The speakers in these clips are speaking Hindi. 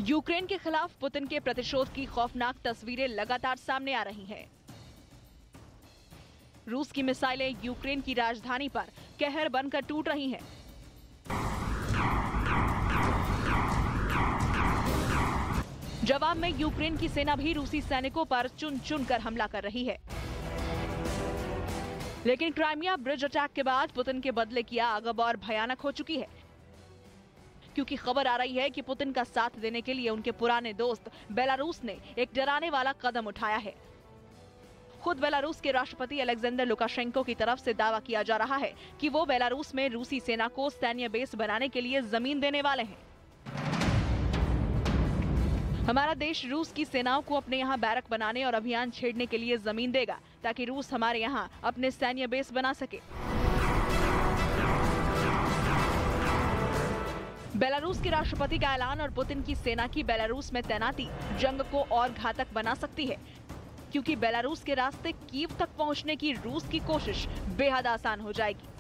यूक्रेन के खिलाफ पुतिन के प्रतिशोध की खौफनाक तस्वीरें लगातार सामने आ रही हैं। रूस की मिसाइलें यूक्रेन की राजधानी पर कहर बनकर टूट रही हैं। जवाब में यूक्रेन की सेना भी रूसी सैनिकों पर चुन चुन कर हमला कर रही है। लेकिन क्राइमिया ब्रिज अटैक के बाद पुतिन के बदले की आग अब और भयानक हो चुकी है, क्योंकि खबर आ रही है कि पुतिन का साथ देने के लिए उनके पुराने दोस्त बेलारूस ने एक डराने वाला कदम उठाया है। खुद बेलारूस के राष्ट्रपति अलेक्जेंडर लुकाशेंको की तरफ से दावा किया जा रहा है कि वो बेलारूस में रूसी सेना को सैन्य बेस बनाने के लिए जमीन देने वाले हैं। हमारा देश रूस की सेनाओं को अपने यहाँ बैरक बनाने और अभियान छेड़ने के लिए जमीन देगा, ताकि रूस हमारे यहाँ अपने सैन्य बेस बना सके। बेलारूस के राष्ट्रपति का ऐलान और पुतिन की सेना की बेलारूस में तैनाती जंग को और घातक बना सकती है, क्योंकि बेलारूस के रास्ते कीव तक पहुंचने की रूस की कोशिश बेहद आसान हो जाएगी।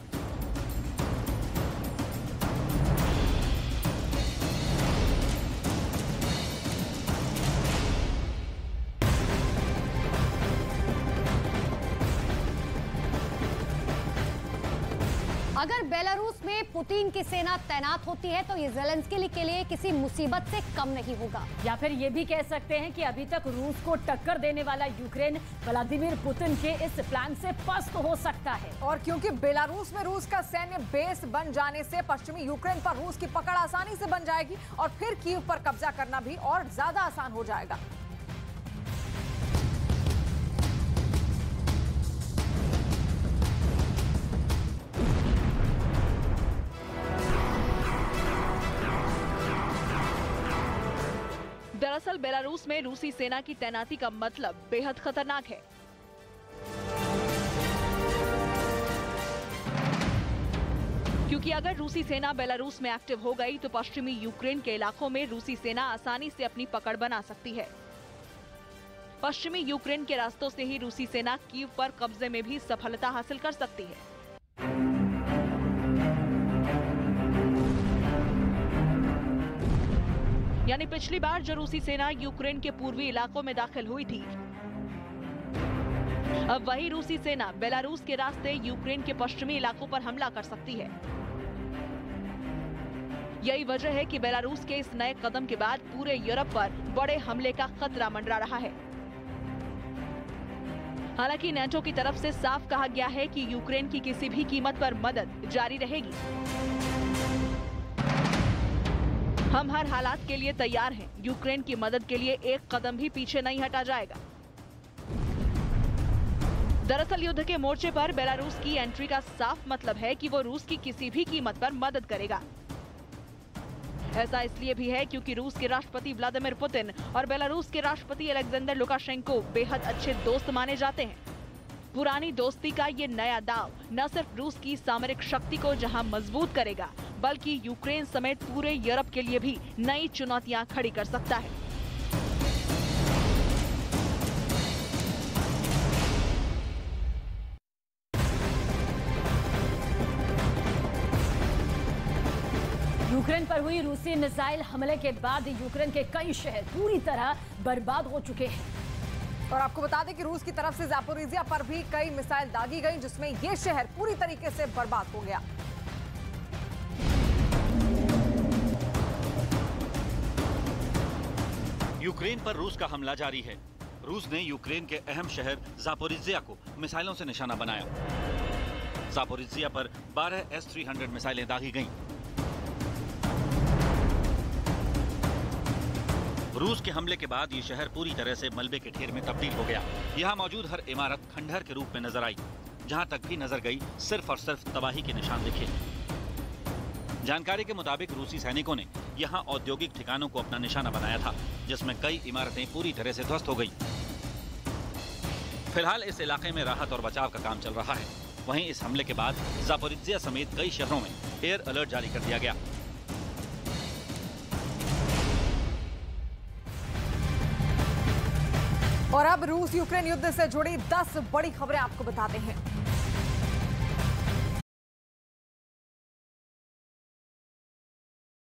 अगर बेलारूस में पुतिन की सेना तैनात होती है तो ये ज़ेलेंस्की के लिए किसी मुसीबत से कम नहीं होगा। या फिर ये भी कह सकते हैं कि अभी तक रूस को टक्कर देने वाला यूक्रेन व्लादिमीर पुतिन के इस प्लान से पस्त हो सकता है। और क्योंकि बेलारूस में रूस का सैन्य बेस बन जाने से पश्चिमी यूक्रेन पर रूस की पकड़ आसानी से बन जाएगी और फिर कीव पर कब्जा करना भी और ज्यादा आसान हो जाएगा। दरअसल बेलारूस में रूसी सेना की तैनाती का मतलब बेहद खतरनाक है, क्योंकि अगर रूसी सेना बेलारूस में एक्टिव हो गई तो पश्चिमी यूक्रेन के इलाकों में रूसी सेना आसानी से अपनी पकड़ बना सकती है। पश्चिमी यूक्रेन के रास्तों से ही रूसी सेना कीव पर कब्जे में भी सफलता हासिल कर सकती है। यानी पिछली बार जो रूसी सेना यूक्रेन के पूर्वी इलाकों में दाखिल हुई थी, अब वही रूसी सेना बेलारूस के रास्ते यूक्रेन के पश्चिमी इलाकों पर हमला कर सकती है। यही वजह है कि बेलारूस के इस नए कदम के बाद पूरे यूरोप पर बड़े हमले का खतरा मंडरा रहा है। हालांकि नेटो की तरफ से साफ कहा गया है कि यूक्रेन की किसी भी कीमत पर मदद जारी रहेगी। हम हर हालात के लिए तैयार हैं। यूक्रेन की मदद के लिए एक कदम भी पीछे नहीं हटा जाएगा। दरअसल युद्ध के मोर्चे पर बेलारूस की एंट्री का साफ मतलब है कि वो रूस की किसी भी कीमत पर मदद करेगा। ऐसा इसलिए भी है क्योंकि रूस के राष्ट्रपति व्लादिमीर पुतिन और बेलारूस के राष्ट्रपति अलेक्जेंडर लुकाशेंको बेहद अच्छे दोस्त माने जाते हैं। पुरानी दोस्ती का ये नया दांव न सिर्फ रूस की सामरिक शक्ति को जहां मजबूत करेगा, बल्कि यूक्रेन समेत पूरे यूरोप के लिए भी नई चुनौतियां खड़ी कर सकता है। यूक्रेन पर हुई रूसी मिसाइल हमले के बाद यूक्रेन के कई शहर पूरी तरह बर्बाद हो चुके हैं। और आपको बता दें कि रूस की तरफ से ज़ापोरिज़िया पर भी कई मिसाइल दागी गई, जिसमें यह शहर पूरी तरीके से बर्बाद हो गया। यूक्रेन पर रूस का हमला जारी है। रूस ने यूक्रेन के अहम शहर ज़ापोरिज़िया को मिसाइलों से निशाना बनाया। ज़ापोरिज़िया पर 12 S-300 मिसाइलें दागी गईं। रूस के हमले के बाद ये शहर पूरी तरह से मलबे के ढेर में तब्दील हो गया। यहाँ मौजूद हर इमारत खंडहर के रूप में नजर आई। जहाँ तक भी नजर गई, सिर्फ और सिर्फ तबाही के निशान दिखे। जानकारी के मुताबिक रूसी सैनिकों ने यहाँ औद्योगिक ठिकानों को अपना निशाना बनाया था, जिसमें कई इमारतें पूरी तरह से ध्वस्त हो गई। फिलहाल इस इलाके में राहत और बचाव का काम चल रहा है। वहीं इस हमले के बाद ज़ापोरिज़िया समेत कई शहरों में एयर अलर्ट जारी कर दिया गया। और अब रूस यूक्रेन युद्ध से जुड़ी 10 बड़ी खबरें आपको बताते हैं।